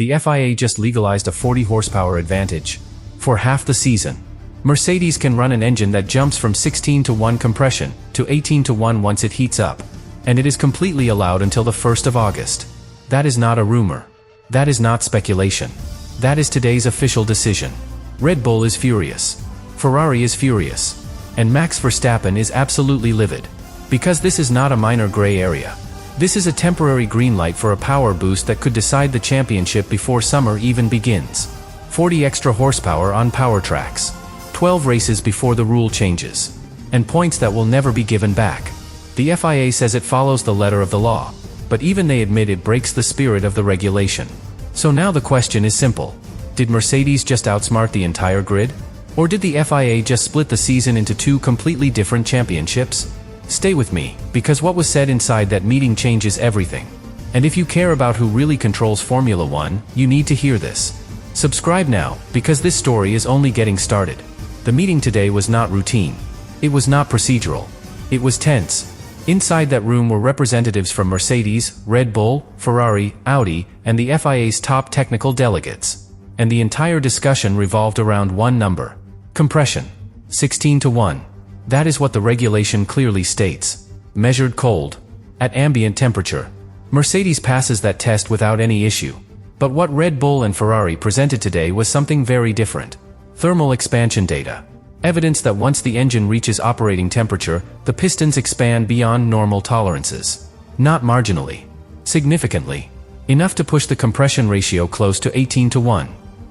the FIA just legalized a 40 horsepower advantage. For half the season, Mercedes can run an engine that jumps from 16:1 compression to 18:1 once it heats up. And it is completely allowed until the 1st of August. That is not a rumor. That is not speculation. That is today's official decision. Red Bull is furious. Ferrari is furious. And Max Verstappen is absolutely livid. Because this is not a minor gray area. This is a temporary green light for a power boost that could decide the championship before summer even begins. 40 extra horsepower on power tracks. 12 races before the rule changes. And points that will never be given back. The FIA says it follows the letter of the law, but even they admit it breaks the spirit of the regulation. So now the question is simple. Did Mercedes just outsmart the entire grid? Or did the FIA just split the season into two completely different championships? Stay with me, because what was said inside that meeting changes everything. And if you care about who really controls Formula One, you need to hear this. Subscribe now, because this story is only getting started. The meeting today was not routine. It was not procedural. It was tense. Inside that room were representatives from Mercedes, Red Bull, Ferrari, Audi, and the FIA's top technical delegates. And the entire discussion revolved around one number. Compression. 16:1. That is what the regulation clearly states. Measured cold. At ambient temperature. Mercedes passes that test without any issue. But what Red Bull and Ferrari presented today was something very different. Thermal expansion data. Evidence that once the engine reaches operating temperature, the pistons expand beyond normal tolerances. Not marginally. Significantly. Enough to push the compression ratio close to 18:1.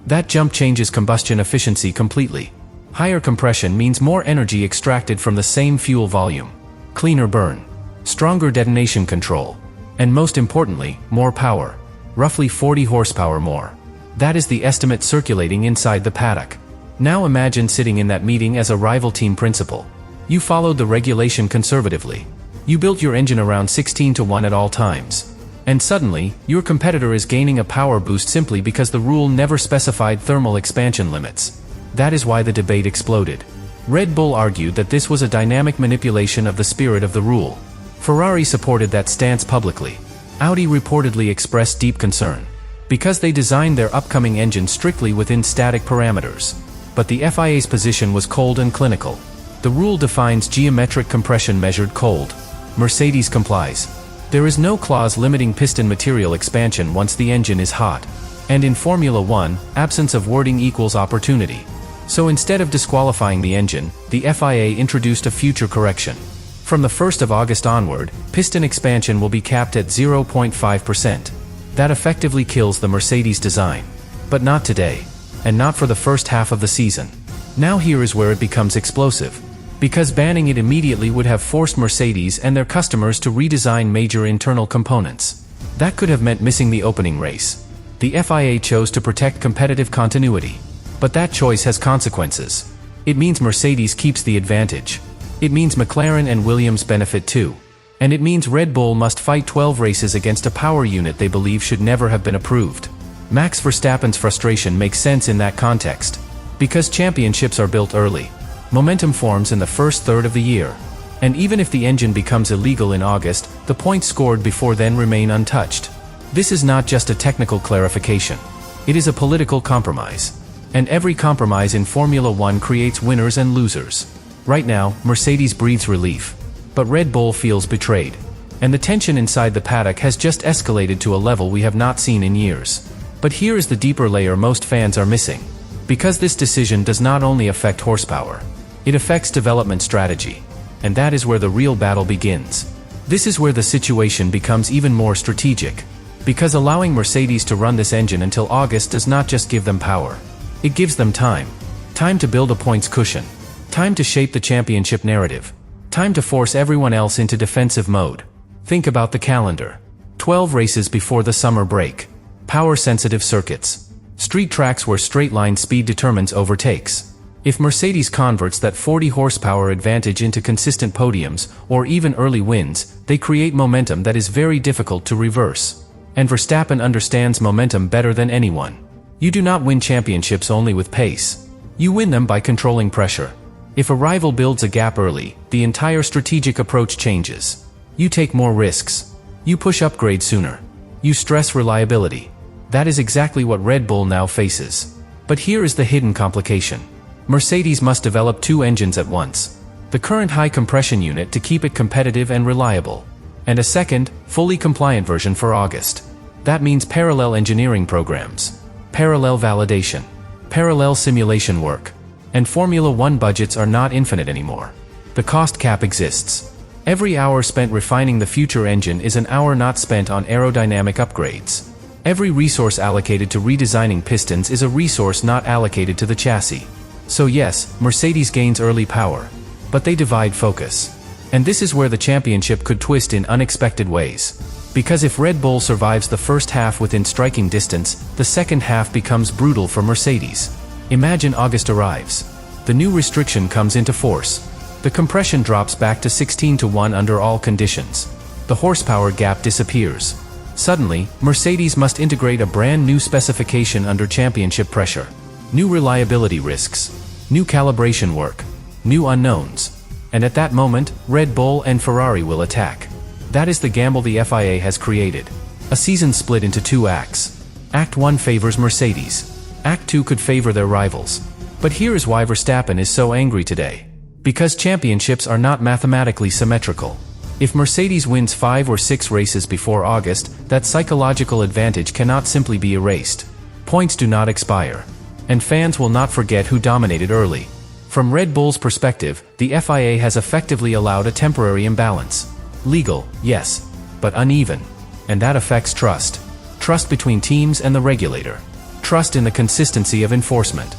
That jump changes combustion efficiency completely. Higher compression means more energy extracted from the same fuel volume. Cleaner burn. Stronger detonation control. And most importantly, more power. Roughly 40 horsepower more. That is the estimate circulating inside the paddock. Now imagine sitting in that meeting as a rival team principal. You followed the regulation conservatively. You built your engine around 16:1 at all times. And suddenly, your competitor is gaining a power boost simply because the rule never specified thermal expansion limits. That is why the debate exploded. Red Bull argued that this was a dynamic manipulation of the spirit of the rule. Ferrari supported that stance publicly. Audi reportedly expressed deep concern. Because they designed their upcoming engine strictly within static parameters. But the FIA's position was cold and clinical. The rule defines geometric compression measured cold. Mercedes complies. There is no clause limiting piston material expansion once the engine is hot. And in Formula One, absence of wording equals opportunity. So instead of disqualifying the engine, the FIA introduced a future correction. From the 1st of August onward, piston expansion will be capped at 0.5%. That effectively kills the Mercedes design. But not today. And not for the first half of the season. Now here is where it becomes explosive. Because banning it immediately would have forced Mercedes and their customers to redesign major internal components. That could have meant missing the opening race. The FIA chose to protect competitive continuity. But that choice has consequences. It means Mercedes keeps the advantage. It means McLaren and Williams benefit too. And it means Red Bull must fight 12 races against a power unit they believe should never have been approved. Max Verstappen's frustration makes sense in that context. Because championships are built early. Momentum forms in the first third of the year. And even if the engine becomes illegal in August, the points scored before then remain untouched. This is not just a technical clarification. It is a political compromise. And every compromise in Formula One creates winners and losers. Right now, Mercedes breathes relief. But Red Bull feels betrayed. And the tension inside the paddock has just escalated to a level we have not seen in years. But here is the deeper layer most fans are missing. Because this decision does not only affect horsepower. It affects development strategy. And that is where the real battle begins. This is where the situation becomes even more strategic. Because allowing Mercedes to run this engine until August does not just give them power. It gives them time. Time to build a points cushion. Time to shape the championship narrative. Time to force everyone else into defensive mode. Think about the calendar. 12 races before the summer break. Power-sensitive circuits. Street tracks where straight-line speed determines overtakes. If Mercedes converts that 40 horsepower advantage into consistent podiums, or even early wins, they create momentum that is very difficult to reverse. And Verstappen understands momentum better than anyone. You do not win championships only with pace. You win them by controlling pressure. If a rival builds a gap early, the entire strategic approach changes. You take more risks. You push upgrade sooner. You stress reliability. That is exactly what Red Bull now faces. But here is the hidden complication. Mercedes must develop two engines at once. The current high compression unit to keep it competitive and reliable, and a second, fully compliant version for August. That means parallel engineering programs, parallel validation, parallel simulation work, and Formula One budgets are not infinite anymore. The cost cap exists. Every hour spent refining the future engine is an hour not spent on aerodynamic upgrades. Every resource allocated to redesigning pistons is a resource not allocated to the chassis. So yes, Mercedes gains early power, but they divide focus. And this is where the championship could twist in unexpected ways. Because if Red Bull survives the first half within striking distance, the second half becomes brutal for Mercedes. Imagine August arrives. The new restriction comes into force. The compression drops back to 16:1 under all conditions. The horsepower gap disappears. Suddenly, Mercedes must integrate a brand new specification under championship pressure. New reliability risks. New calibration work. New unknowns. And at that moment, Red Bull and Ferrari will attack. That is the gamble the FIA has created. A season split into two acts. Act 1 favors Mercedes. Act 2 could favor their rivals. But here is why Verstappen is so angry today. Because championships are not mathematically symmetrical. If Mercedes wins 5 or 6 races before August, that psychological advantage cannot simply be erased. Points do not expire. And fans will not forget who dominated early. From Red Bull's perspective, the FIA has effectively allowed a temporary imbalance. Legal, yes, but uneven. And that affects trust. Trust between teams and the regulator. Trust in the consistency of enforcement.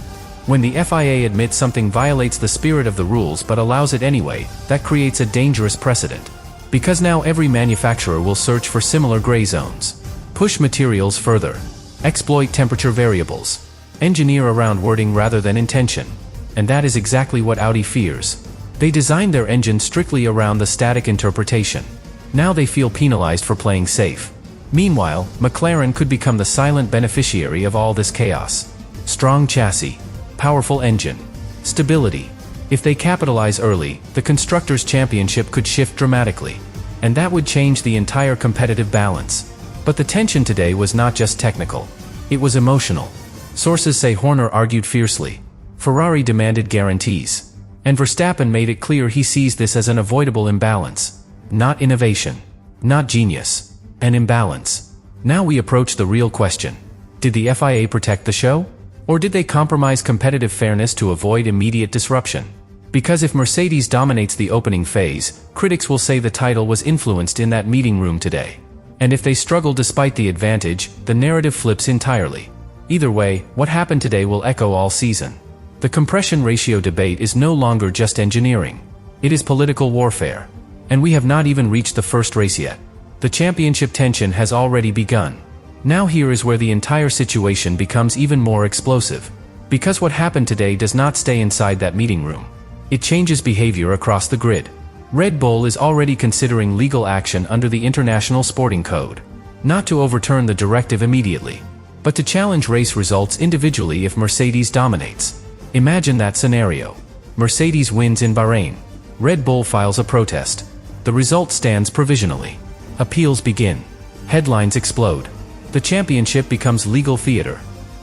When the FIA admits something violates the spirit of the rules but allows it anyway, that creates a dangerous precedent. Because now every manufacturer will search for similar gray zones. Push materials further. Exploit temperature variables. Engineer around wording rather than intention. And that is exactly what Audi fears. They designed their engine strictly around the static interpretation. Now they feel penalized for playing safe. Meanwhile, McLaren could become the silent beneficiary of all this chaos. Strong chassis. Powerful engine. Stability. If they capitalize early, the Constructors' Championship could shift dramatically. And that would change the entire competitive balance. But the tension today was not just technical. It was emotional. Sources say Horner argued fiercely. Ferrari demanded guarantees. And Verstappen made it clear he sees this as an avoidable imbalance. Not innovation. Not genius. An imbalance. Now we approach the real question. Did the FIA protect the show? Or did they compromise competitive fairness to avoid immediate disruption? Because if Mercedes dominates the opening phase, critics will say the title was influenced in that meeting room today. And if they struggle despite the advantage, the narrative flips entirely. Either way, what happened today will echo all season. The compression ratio debate is no longer just engineering. It is political warfare. And we have not even reached the first race yet. The championship tension has already begun. Now here is where the entire situation becomes even more explosive. Because what happened today does not stay inside that meeting room. It changes behavior across the grid. Red Bull is already considering legal action under the International Sporting Code. Not to overturn the directive immediately, but to challenge race results individually if Mercedes dominates. Imagine that scenario. Mercedes wins in Bahrain. Red Bull files a protest. The result stands provisionally. Appeals begin. Headlines explode. The championship becomes legal theater.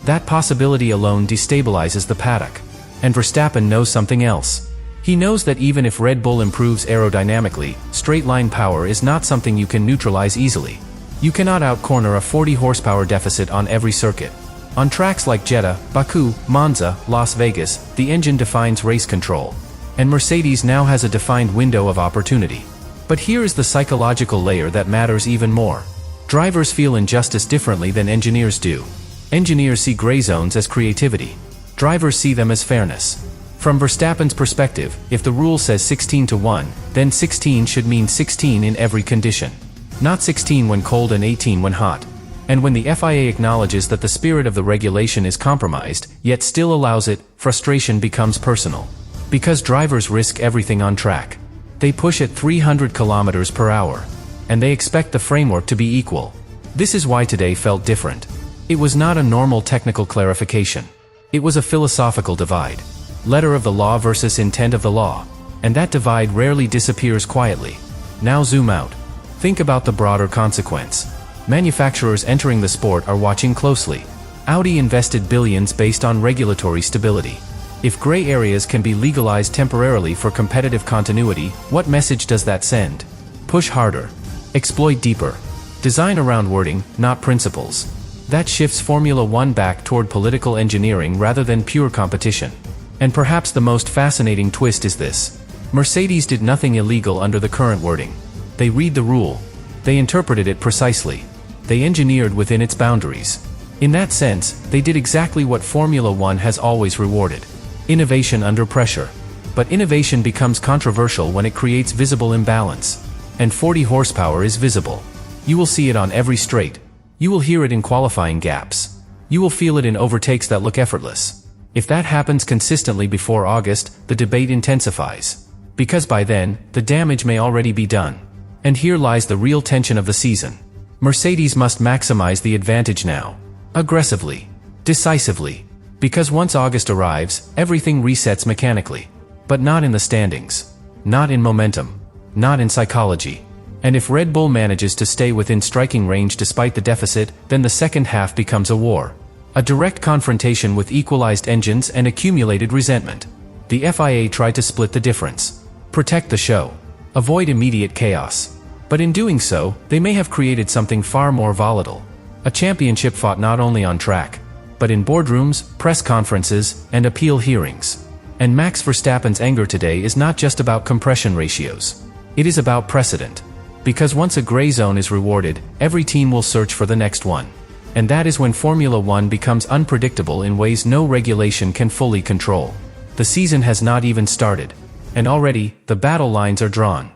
That possibility alone destabilizes the paddock. And Verstappen knows something else. He knows that even if Red Bull improves aerodynamically, straight-line power is not something you can neutralize easily. You cannot out-corner a 40 horsepower deficit on every circuit. On tracks like Jeddah, Baku, Monza, Las Vegas, the engine defines race control. And Mercedes now has a defined window of opportunity. But here is the psychological layer that matters even more. Drivers feel injustice differently than engineers do. Engineers see gray zones as creativity. Drivers see them as fairness. From Verstappen's perspective, if the rule says 16:1, then 16 should mean 16 in every condition. Not 16 when cold and 18 when hot. And when the FIA acknowledges that the spirit of the regulation is compromised, yet still allows it, frustration becomes personal. Because drivers risk everything on track. They push at 300 kilometers per hour. And they expect the framework to be equal. This is why today felt different. It was not a normal technical clarification. It was a philosophical divide. Letter of the law versus intent of the law. And that divide rarely disappears quietly. Now zoom out. Think about the broader consequence. Manufacturers entering the sport are watching closely. Audi invested billions based on regulatory stability. If gray areas can be legalized temporarily for competitive continuity, what message does that send? Push harder. Exploit deeper. Design around wording, not principles. That shifts Formula One back toward political engineering rather than pure competition. And perhaps the most fascinating twist is this. Mercedes did nothing illegal under the current wording. They read the rule. They interpreted it precisely. They engineered within its boundaries. In that sense, they did exactly what Formula One has always rewarded. Innovation under pressure. But innovation becomes controversial when it creates visible imbalance. And 40 horsepower is visible. You will see it on every straight. You will hear it in qualifying gaps. You will feel it in overtakes that look effortless. If that happens consistently before August, the debate intensifies. Because by then, the damage may already be done. And here lies the real tension of the season. Mercedes must maximize the advantage now. Aggressively. Decisively. Because once August arrives, everything resets mechanically. But not in the standings. Not in momentum. Not in psychology. And if Red Bull manages to stay within striking range despite the deficit, then the second half becomes a war. A direct confrontation with equalized engines and accumulated resentment. The FIA tried to split the difference. Protect the show. Avoid immediate chaos. But in doing so, they may have created something far more volatile. A championship fought not only on track, but in boardrooms, press conferences, and appeal hearings. And Max Verstappen's anger today is not just about compression ratios. It is about precedent. Because once a gray zone is rewarded, every team will search for the next one. And that is when Formula One becomes unpredictable in ways no regulation can fully control. The season has not even started. And already, the battle lines are drawn.